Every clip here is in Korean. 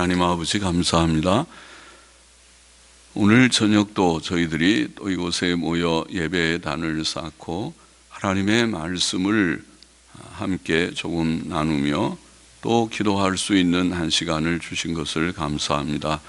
하나님 아버지 감사합니다. 오늘 저녁도 저희들이 또 이곳에 모여 예배의 단을 쌓고 하나님의 말씀을 함께 조금 나누며 또 기도할 수 있는 한 시간을 주신 것을 감사합니다.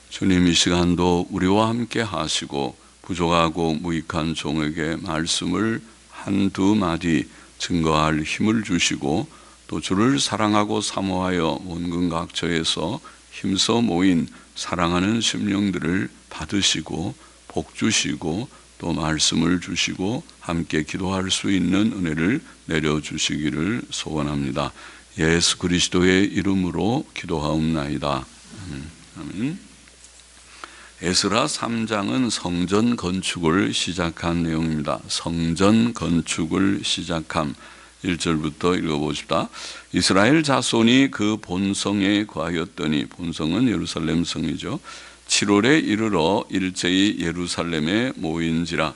주님, 이 시간도 우리와 함께 하시고 부족하고 무익한 종에게 말씀을 한두 마디 증거할 힘을 주시고 또 주를 사랑하고 사모하여 온갖 각처에서 힘써 모인 사랑하는 심령들을 받으시고 복 주시고 또 말씀을 주시고 함께 기도할 수 있는 은혜를 내려주시기를 소원합니다. 예수 그리스도의 이름으로 기도하옵나이다. 아멘. 에스라 3장은 성전 건축을 시작한 내용입니다. 성전 건축을 시작함. 1절부터 읽어보십시다. 이스라엘 자손이 그 본성에 거하였더니, 본성은 예루살렘 성이죠. 7월에 이르러 일제히 예루살렘에 모인지라.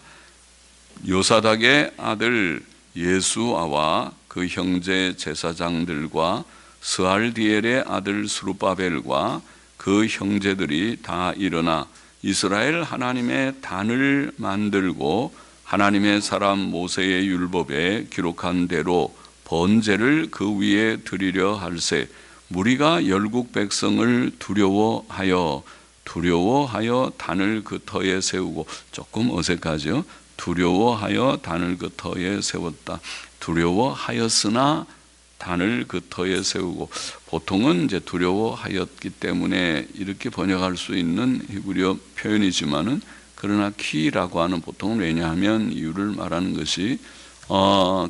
요사닥의 아들 예수아와 그 형제 제사장들과 스알디엘의 아들 스룹바벨과 그 형제들이 다 일어나 이스라엘 하나님의 단을 만들고 하나님의 사람 모세의 율법에 기록한 대로 번제를 그 위에 드리려 할세. 무리가 열국 백성을 두려워하여 단을 그 터에 세우고, 조금 어색하죠. 두려워하여 단을 그 터에 세웠다. 두려워하였으나 단을 그 터에 세우고, 보통은 이제 두려워하였기 때문에 이렇게 번역할 수 있는 히브리어 표현이지만은, 그러나 키라고 하는, 보통은 왜냐하면 이유를 말하는 것이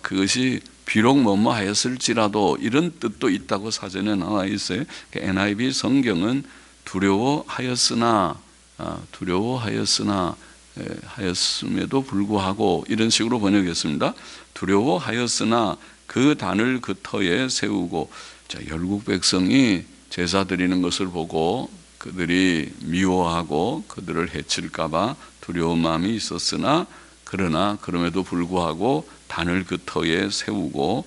그것이 비록 뭐뭐 하였을지라도 이런 뜻도 있다고 사전에 나와 있어요. NIV 성경은 두려워하였으나 하였음에도 불구하고 이런 식으로 번역했습니다. 두려워하였으나 그 단을 그 터에 세우고. 자, 열국 백성이 제사 드리는 것을 보고 그들이 미워하고 그들을 해칠까봐 두려운 마음이 있었으나, 그러나 그럼에도 불구하고 단을 그 터에 세우고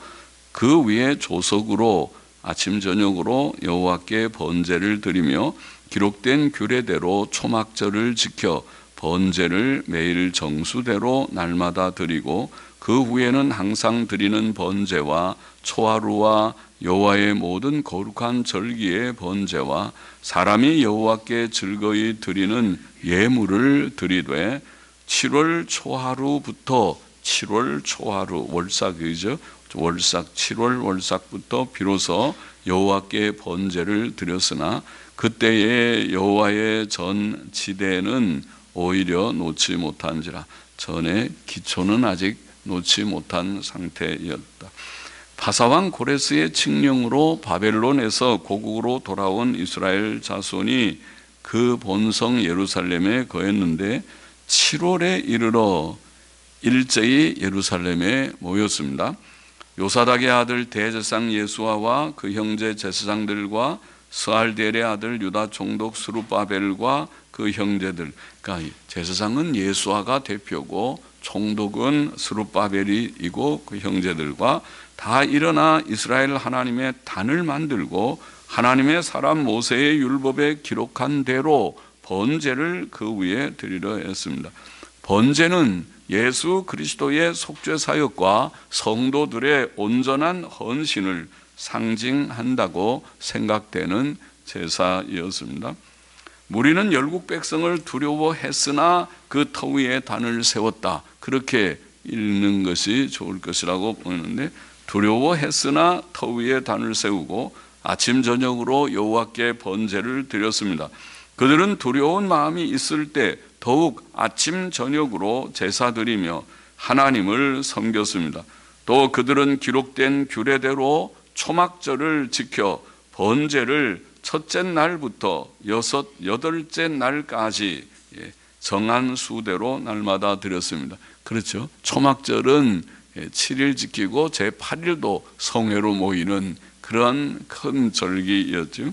그 위에 조석으로 아침 저녁으로 여호와께 번제를 드리며 기록된 규례대로 초막절을 지켜 번제를 매일 정수대로 날마다 드리고, 그 후에는 항상 드리는 번제와 초하루와 여호와의 모든 거룩한 절기의 번제와 사람이 여호와께 즐거이 드리는 예물을 드리되, 7월 초하루부터 7월 초하루, 월삭이죠. 월삭 7월 월삭부터 비로소 여호와께 번제를 드렸으나 그때의 여호와의 전 지대는 오히려 놓지 못한지라. 전에 기초는 아직 놓지 못한 상태였다. 바사왕 고레스의 칙령으로 바벨론에서 고국으로 돌아온 이스라엘 자손이 그 본성 예루살렘에 거했는데 7월에 이르러 일제히 예루살렘에 모였습니다. 요사닥의 아들 대제사장 예수아와 그 형제 제사장들과 스알디엘의 아들 유다 총독 스룹바벨과 그 형제들, 그러니까 제사장은 예수아가 대표고 총독은 스룹바벨이고 그 형제들과 다 일어나 이스라엘 하나님의 단을 만들고 하나님의 사람 모세의 율법에 기록한 대로 번제를 그 위에 드리려 했습니다. 번제는 예수 그리스도의 속죄 사역과 성도들의 온전한 헌신을 상징한다고 생각되는 제사였습니다. 무리는 열국 백성을 두려워했으나 그 터 위에 단을 세웠다. 그렇게 읽는 것이 좋을 것이라고 보이는데, 두려워했으나 터 위에 단을 세우고 아침 저녁으로 여호와께 번제를 드렸습니다. 그들은 두려운 마음이 있을 때 더욱 아침 저녁으로 제사 드리며 하나님을 섬겼습니다. 또 그들은 기록된 규례대로 초막절을 지켜 번제를 첫째 날부터 여덟째 날까지 정한 수대로 날마다 드렸습니다. 그렇죠. 초막절은 7일 지키고 제8일도 성회로 모이는 그런 큰 절기였죠.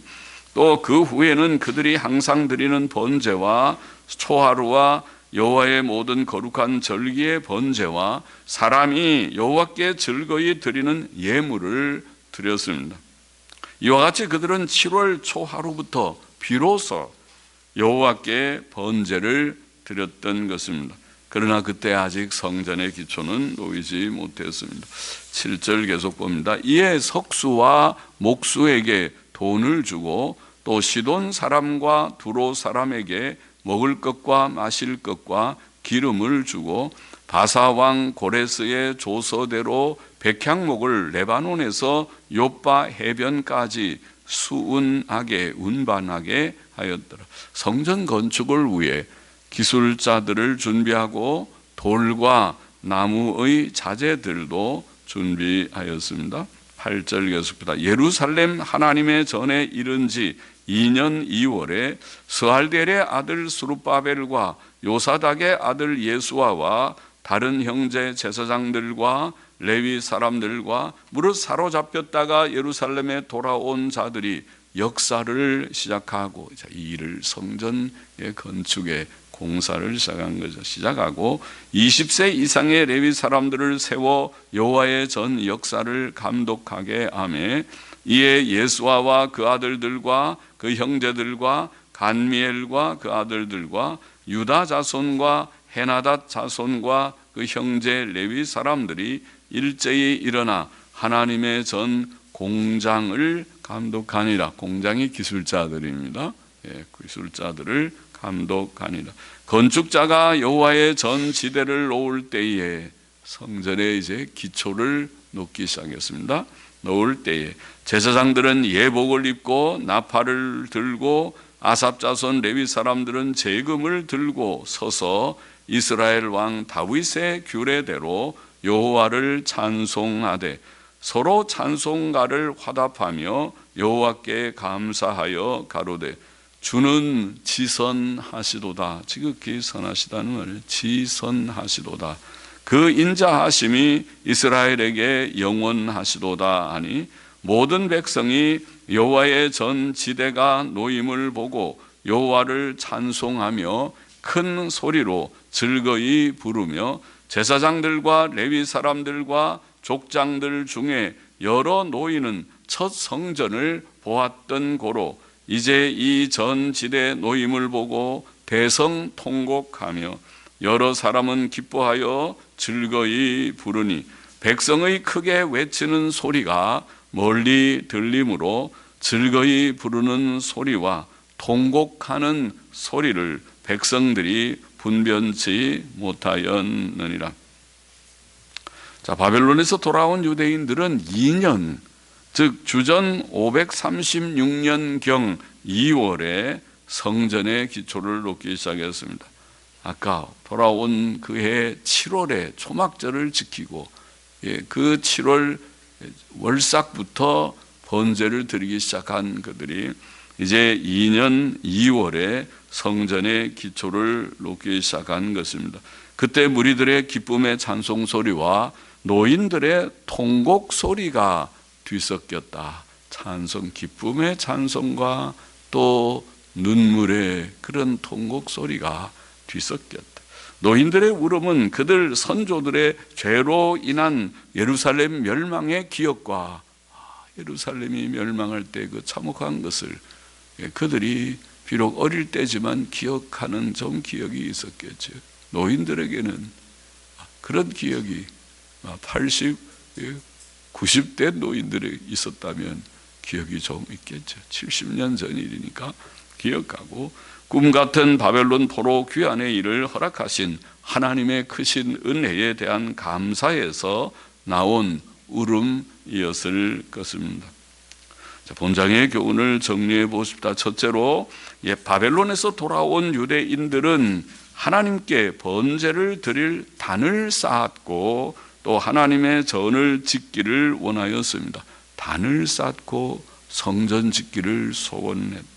또 그 후에는 그들이 항상 드리는 번제와 초하루와 여호와의 모든 거룩한 절기의 번제와 사람이 여호와께 즐거이 드리는 예물을 드렸습니다. 이와 같이 그들은 7월 초하루부터 비로소 여호와께 번제를 드렸던 것입니다. 그러나 그때 아직 성전의 기초는 놓이지 못했습니다. 7절 계속 봅니다. 이에 석수와 목수에게 돈을 주고 또 시돈 사람과 두로 사람에게 먹을 것과 마실 것과 기름을 주고 바사 왕 고레스의 조서대로 백향목을 레바논에서 욥바 해변까지 수운하게 운반하게 하였더라. 성전 건축을 위해 기술자들을 준비하고 돌과 나무의 자재들도 준비하였습니다. 8절 계속합니다. 예루살렘 하나님의 전에 이른 지 2년 2월에 스알델의 아들 스룹바벨과 요사닥의 아들 예수아와 다른 형제 제사장들과 레위 사람들과 무릇 사로잡혔다가 예루살렘에 돌아온 자들이 역사를 시작하고 이 일을 성전의 건축에 공사를 시작한 거죠. 시작하고 20세 이상의 레위 사람들을 세워 여호와의 전 역사를 감독하게 하며 이에 예수아와 그 아들들과 그 형제들과 간미엘과 그 아들들과 유다 자손과 헤나닷 자손과 그 형제 레위 사람들이 일제히 일어나 하나님의 전 공장을 감독하니라. 공장이 기술자들입니다. 기술자들을 감독하니라. 건축자가 여호와의 전 지대를 놓을 때에 성전에 이제 기초를 놓기 시작했습니다. 놓을 때에 제사장들은 예복을 입고 나팔을 들고 아삽 자손 레위 사람들은 제금을 들고 서서 이스라엘 왕 다윗의 규례대로 여호와를 찬송하되 서로 찬송가를 화답하며 여호와께 감사하여 가로되 주는 지선하시도다. 지극히 선하시다는 말이에요. 지선하시도다. 그 인자하심이 이스라엘에게 영원하시도다 하니 모든 백성이 여호와의 전 지대가 놓임을 보고 여호와를 찬송하며 큰 소리로 즐거이 부르며 제사장들과 레위 사람들과 족장들 중에 여러 노인은 첫 성전을 보았던 고로 이제 이 전 지대 놓임을 보고 대성통곡하며 여러 사람은 기뻐하여 즐거이 부르니 백성의 크게 외치는 소리가 멀리 들리므로 즐거이 부르는 소리와 통곡하는 소리를 백성들이 분변치 못하였느니라. 자, 바벨론에서 돌아온 유대인들은 2년, 즉 주전 536년경 2월에 성전의 기초를 놓기 시작했습니다. 아까 돌아온 그해 7월에 초막절을 지키고 그 7월 월삭부터 번제를 드리기 시작한 그들이 이제 2년 2월에 성전의 기초를 놓기 시작한 것입니다. 그때 무리들의 기쁨의 찬송 소리와 노인들의 통곡 소리가 뒤섞였다. 찬송, 기쁨의 찬송과 또 눈물의 그런 통곡 소리가 뒤섞였다. 노인들의 울음은 그들 선조들의 죄로 인한 예루살렘 멸망의 기억과 예루살렘이 멸망할 때 그 참혹한 것을 그들이 비록 어릴 때지만 기억하는 좀 기억이 있었겠죠. 노인들에게는 그런 기억이 80, 90대 노인들이 있었다면 기억이 좀 있겠죠. 70년 전 일이니까 기억하고 꿈 같은 바벨론 포로 귀환의 일을 허락하신 하나님의 크신 은혜에 대한 감사에서 나온 울음이었을 것입니다. 자, 본장의 교훈을 정리해 보십시다. 첫째로 바벨론에서 돌아온 유대인들은 하나님께 번제를 드릴 단을 쌓았고 또 하나님의 전을 짓기를 원하였습니다. 단을 쌓고 성전 짓기를 소원했다.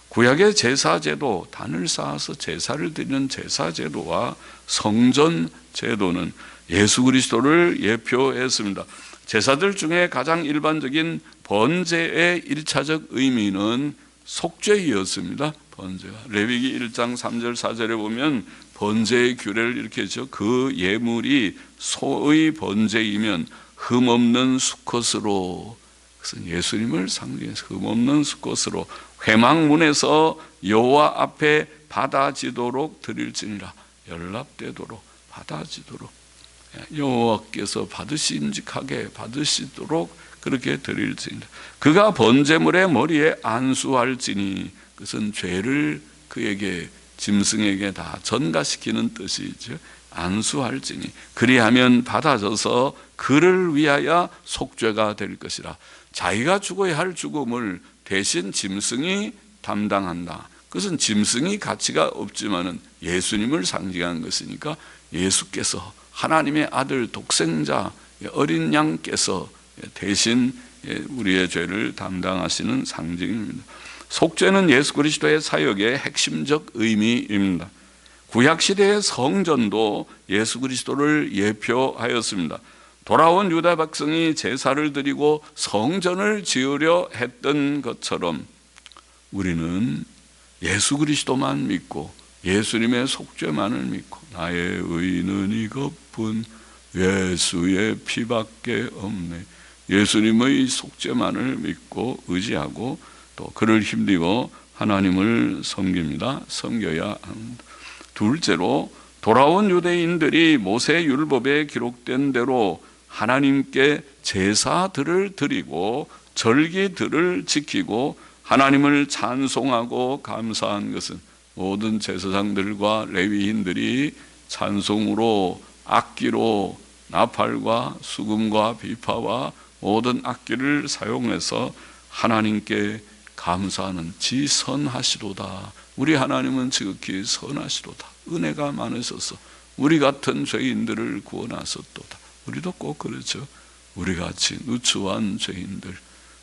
구약의 제사제도, 단을 쌓아서 제사를 드리는 제사제도와 성전 제도는 예수 그리스도를 예표했습니다. 제사들 중에 가장 일반적인 번제의 1차적 의미는 속죄이었습니다. 번제가 레위기 1장 3절 4절에 보면 번제의 규례를 이렇게 했죠. 그 예물이 소의 번제이면 흠없는 수컷으로 그것은 예수님을 상징해서 흠없는 수꽃으로 회막문에서 여호와 앞에 받아지도록 드릴지니라. 연락되도록 받아지도록 여호와께서 받으신직하게 받으시도록 그렇게 드릴지니라. 그가 번제물의 머리에 안수할지니, 그것은 죄를 그에게 짐승에게 다 전가시키는 뜻이죠. 안수할지니 그리하면 받아져서 그를 위하여 속죄가 될 것이라. 자기가 죽어야 할 죽음을 대신 짐승이 담당한다. 그것은 짐승이 가치가 없지만은 예수님을 상징하는 것이니까 예수께서 하나님의 아들 독생자 어린 양께서 대신 우리의 죄를 담당하시는 상징입니다. 속죄는 예수 그리스도의 사역의 핵심적 의미입니다. 구약시대의 성전도 예수 그리스도를 예표하였습니다. 돌아온 유다 백성이 제사를 드리고 성전을 지으려 했던 것처럼 우리는 예수 그리스도만 믿고 예수님의 속죄만을 믿고 나의 의는 이것뿐 예수의 피밖에 없네. 예수님의 속죄만을 믿고 의지하고 또 그를 힘입어 하나님을 섬깁니다. 섬겨야 합니다. 둘째로 돌아온 유대인들이 모세 율법에 기록된 대로 하나님께 제사들을 드리고 절기들을 지키고 하나님을 찬송하고 감사한 것은 모든 제사장들과 레위인들이 찬송으로 악기로 나팔과 수금과 비파와 모든 악기를 사용해서 하나님께 감사하는 지선하시도다. 우리 하나님은 지극히 선하시도다. 은혜가 많으셔서 우리 같은 죄인들을 구원하셨도다. 우리도 꼭 그렇죠. 우리같이 누추한 죄인들,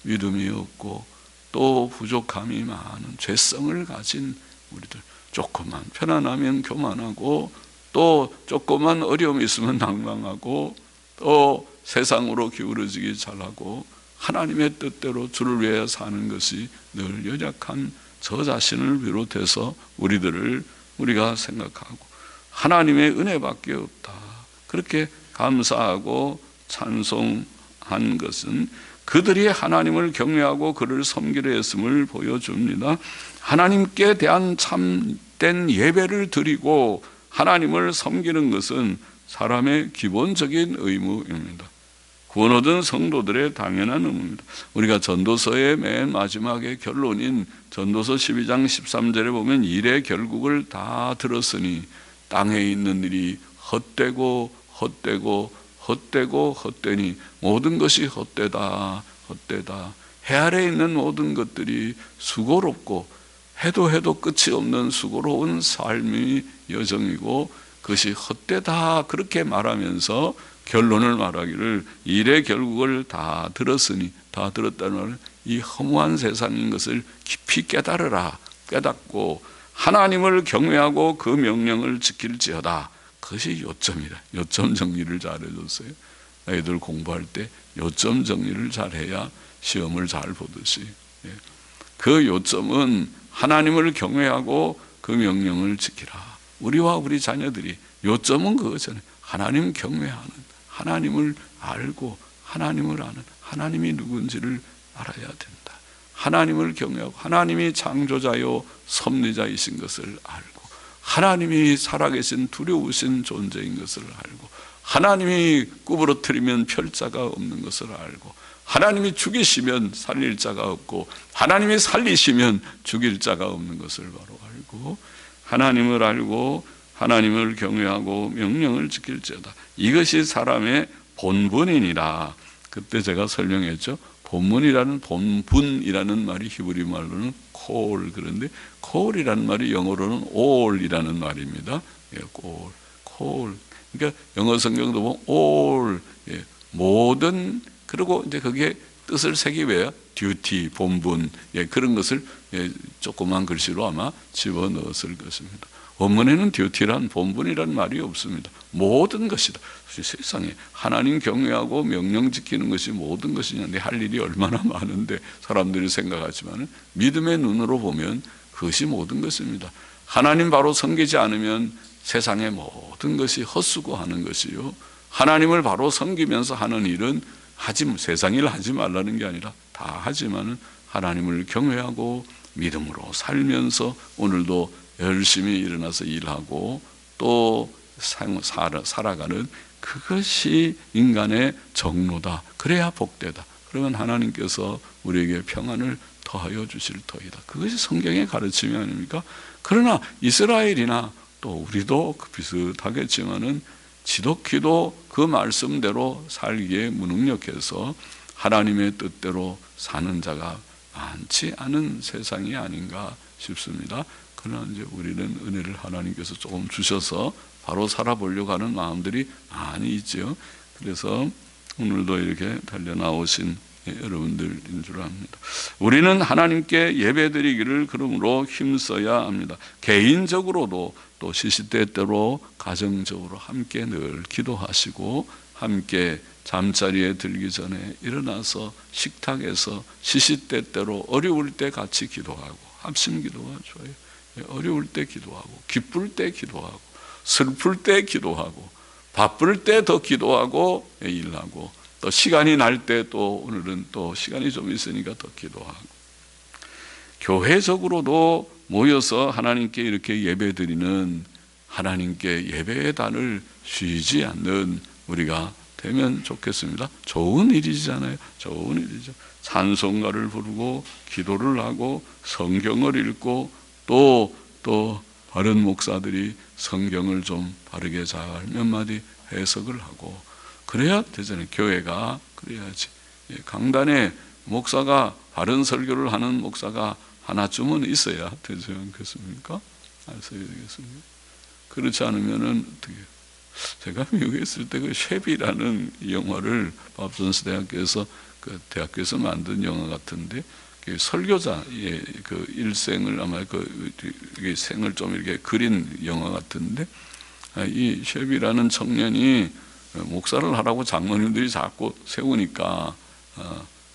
믿음이 없고 또 부족함이 많은 죄성을 가진 우리들, 조금만 편안하면 교만하고 또 조금만 어려움이 있으면 낭망하고 또 세상으로 기울어지기 잘하고 하나님의 뜻대로 주를 위해 사는 것이 늘 연약한 저 자신을 비롯해서 우리가 생각하고 하나님의 은혜밖에 없다. 그렇게 감사하고 찬송한 것은 그들이 하나님을 경외하고 그를 섬기려 했음을 보여줍니다. 하나님께 대한 참된 예배를 드리고 하나님을 섬기는 것은 사람의 기본적인 의무입니다. 구원 얻은 성도들의 당연한 의무입니다. 우리가 전도서의 맨 마지막에 결론인 전도서 12장 13절에 보면 일의 결국을 다 들었으니 땅에 있는 일이 헛되고 헛되니 모든 것이 헛되다. 해 아래에 있는 모든 것들이 수고롭고 해도 끝이 없는 수고로운 삶의 여정이고 그것이 헛되다 그렇게 말하면서 결론을 말하기를 일의 결국을 다 들었으니, 다 들었다는 말은 이 허무한 세상인 것을 깊이 깨달으라. 깨닫고 하나님을 경외하고 그 명령을 지킬지어다. 그것이 요점이다. 요점 정리를 잘해줬어요. 애들 공부할 때 요점 정리를 잘해야 시험을 잘 보듯이. 그 요점은 하나님을 경외하고 그 명령을 지키라. 우리와 우리 자녀들이 요점은 그거잖아요. 하나님 경외하는, 하나님을 알고 하나님을 아는, 하나님이 누군지를 알아야 된다. 하나님을 경외하고 하나님이 창조자요 섭리자이신 것을 알고 하나님이 살아계신 두려우신 존재인 것을 알고 하나님이 구부러뜨리면 펼 자가 없는 것을 알고 하나님이 죽이시면 살릴 자가 없고 하나님이 살리시면 죽일 자가 없는 것을 바로 알고 하나님을 알고 하나님을 경외하고 명령을 지킬지어다. 이것이 사람의 본분이니라. 그때 제가 설명했죠. 본분이라는 말이 히브리 말로는 콜, 그런데 콜이라는 말이 영어로는 all이라는 말입니다. 콜. 그러니까 영어 성경도 보면 all, 모든, 그리고 이제 그게 뜻을 새기며요. duty, 본분, 그런 것을 조그만 글씨로 아마 집어넣었을 것입니다. 원문에는 duty란 본분이란 말이 없습니다. 모든 것이다. 세상에 하나님 경외하고 명령 지키는 것이 모든 것이냐. 내 할 일이 얼마나 많은데 사람들이 생각하지만 믿음의 눈으로 보면 그것이 모든 것입니다. 하나님 바로 섬기지 않으면 세상의 모든 것이 헛수고하는 것이요. 하나님을 바로 섬기면서 하는 일은 세상 일 하지 말라는 게 아니라 다 하지만은 하나님을 경외하고 믿음으로 살면서 오늘도 열심히 일어나서 일하고 또 살아가는 그것이 인간의 정로다. 그래야 복되다. 그러면 하나님께서 우리에게 평안을 더하여 주실 터이다. 그것이 성경의 가르침이 아닙니까? 그러나 이스라엘이나 또 우리도 비슷하겠지만은 지독히도 그 말씀대로 살기에 무능력해서 하나님의 뜻대로 사는 자가 많지 않은 세상이 아닌가 싶습니다. 그러나 이제 우리는 은혜를 하나님께서 조금 주셔서 바로 살아보려고 하는 마음들이 많이 있죠. 그래서 오늘도 이렇게 달려나오신 여러분들인 줄 압니다. 우리는 하나님께 예배드리기를 그러므로 힘써야 합니다. 개인적으로도 또 시시때때로 가정적으로 함께 늘 기도하시고 함께 잠자리에 들기 전에 일어나서 식탁에서 시시때때로 어려울 때 같이 기도하고 합심 기도가 좋아요. 어려울 때 기도하고 기쁠 때 기도하고 슬플 때 기도하고 바쁠 때 더 기도하고 일하고 또 시간이 날 때 또 오늘은 또 시간이 좀 있으니까 더 기도하고 교회적으로도 모여서 하나님께 이렇게 예배드리는 하나님께 예배의 단을 쉬지 않는 우리가 되면 좋겠습니다. 좋은 일이잖아요. 좋은 일이죠. 찬송가를 부르고 기도를 하고 성경을 읽고 또 바른 목사들이 성경을 좀 바르게 잘 몇 마디 해석을 하고 그래야 되잖아요. 교회가 그래야지. 강단에 목사가 바른 설교를 하는 목사가 하나쯤은 있어야 되지 않겠습니까? 있어야 되겠습니까? 그렇지 않으면은 어떻게? 제가 미국에 있을 때 그 쉐비라는 영화를 밥존스 대학교에서 그 대학교에서 만든 영화 같은데 설교자의 그 일생을 아마 그 생을 좀 이렇게 그린 영화 같은데 이 쉐비라는 청년이 목사를 하라고 장로님들이 자꾸 세우니까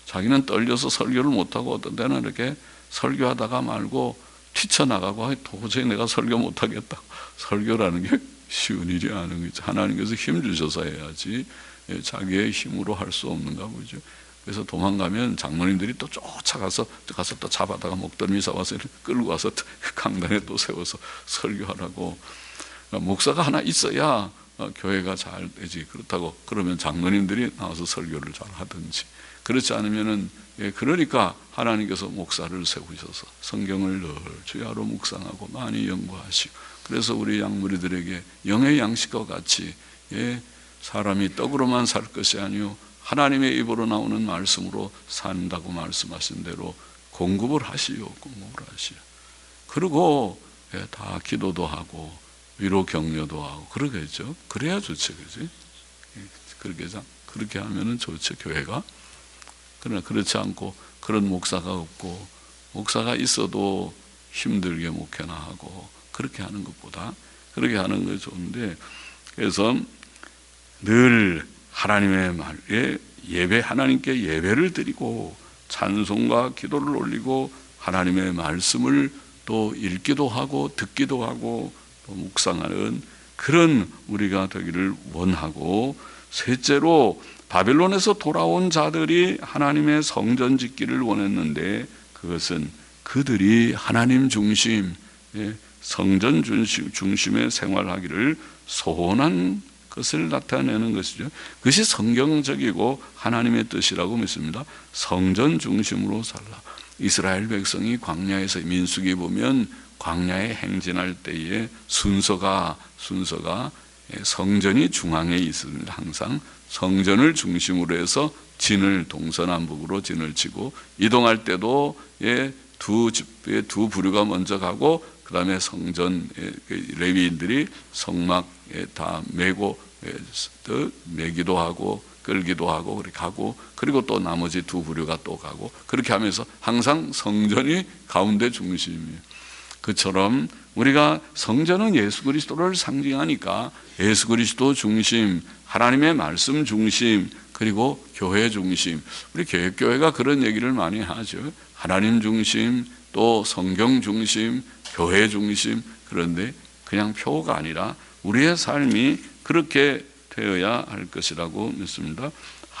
자기는 떨려서 설교를 못하고 어떤 때는 이렇게 설교하다가 말고 튀쳐나가고 도저히 내가 설교 못하겠다. 설교라는 게 쉬운 일이 아닌 거죠. 하나님께서 힘 주셔서 해야지 자기의 힘으로 할 수 없는가 보죠. 그래서 도망가면 장로님들이 또 쫓아가서 또 잡아다가 목덜미 잡아서 끌고 와서 강단에 또 세워서 설교하라고. 그러니까 목사가 하나 있어야 교회가 잘 되지. 그렇다고 그러면 장로님들이 나와서 설교를 잘 하든지. 그렇지 않으면은 그러니까 하나님께서 목사를 세우셔서 성경을 늘 주야로 묵상하고 많이 연구하시고 그래서 우리 양무리들에게 영의 양식과 같이 사람이 떡으로만 살 것이 아니요 하나님의 입으로 나오는 말씀으로 산다고 말씀하신 대로 공급을 하시오. 그리고 다 기도도 하고 위로 격려도 하고 그러겠죠. 그래야 좋죠, 그지? 그렇게 하면은 좋죠, 교회가. 그러나 그렇지 않고 그런 목사가 없고 목사가 있어도 힘들게 목회나 하고 그렇게 하는 것보다 그렇게 하는 게 좋은데 그래서 늘 하나님의 말에 하나님께 예배를 드리고 찬송과 기도를 올리고 하나님의 말씀을 또 읽기도 하고 듣기도 하고 또 묵상하는 그런 우리가 되기를 원하고 셋째로 바벨론에서 돌아온 자들이 하나님의 성전 짓기를 원했는데 그것은 그들이 하나님 중심, 성전 중심의 생활하기를 소원한 것을 나타내는 것이죠. 그것이 성경적이고 하나님의 뜻이라고 믿습니다. 성전 중심으로 살라. 이스라엘 백성이 광야에서 민수기 보면 광야에 행진할 때에 순서가 성전이 중앙에 있습니다. 항상 성전을 중심으로 해서 진을 동서남북으로 진을 치고 이동할 때도 두 부류가 먼저 가고 그 다음에 성전 레위인들이 성막에 다 메고 메기도 하고 끌기도 하고 그렇게 가고 그리고 또 나머지 두 부류가 또 가고 그렇게 하면서 항상 성전이 가운데 중심이에요. 그처럼 우리가 성전은 예수 그리스도를 상징하니까 예수 그리스도 중심, 하나님의 말씀 중심, 그리고 교회 중심. 우리 개혁교회가 그런 얘기를 많이 하죠. 하나님 중심, 또 성경 중심, 교회 중심. 그런데 그냥 표가 아니라 우리의 삶이 그렇게 되어야 할 것이라고 믿습니다.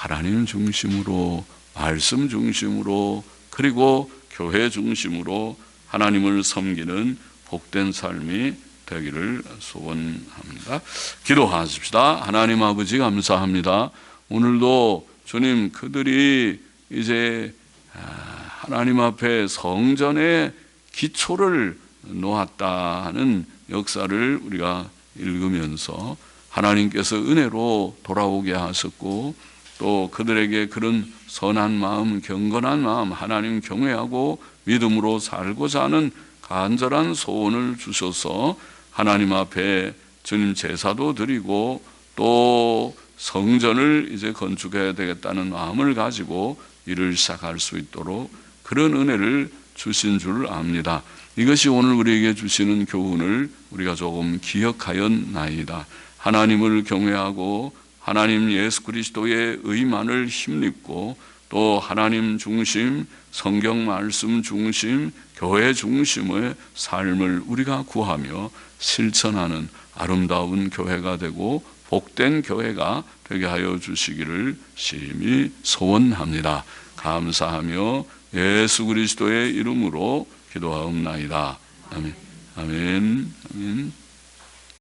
하나님 중심으로, 말씀 중심으로, 그리고 교회 중심으로 하나님을 섬기는 복된 삶이 되기를 소원합니다. 기도하십시다. 하나님 아버지 감사합니다. 오늘도 주님, 그들이 이제 하나님 앞에 성전의 기초를 놓았다 하는 역사를 우리가 읽으면서 하나님께서 은혜로 돌아오게 하셨고, 또 그들에게 그런 선한 마음, 경건한 마음, 하나님 경외하고 믿음으로 살고자 하는 간절한 소원을 주셔서 하나님 앞에 주님 제사도 드리고 또 성전을 이제 건축해야 되겠다는 마음을 가지고 일을 시작할 수 있도록 그런 은혜를 주신 줄 압니다. 이것이 오늘 우리에게 주시는 교훈을 우리가 조금 기억하였나이다. 하나님을 경외하고 하나님 예수 그리스도의 의만을 힘입고 또 하나님 중심, 성경 말씀 중심, 교회 중심의 삶을 우리가 구하며 실천하는 아름다운 교회가 되고 복된 교회가 되게 하여 주시기를 심히 소원합니다. 감사하며 예수 그리스도의 이름으로 기도하옵나이다. 아멘. 아멘. 아멘.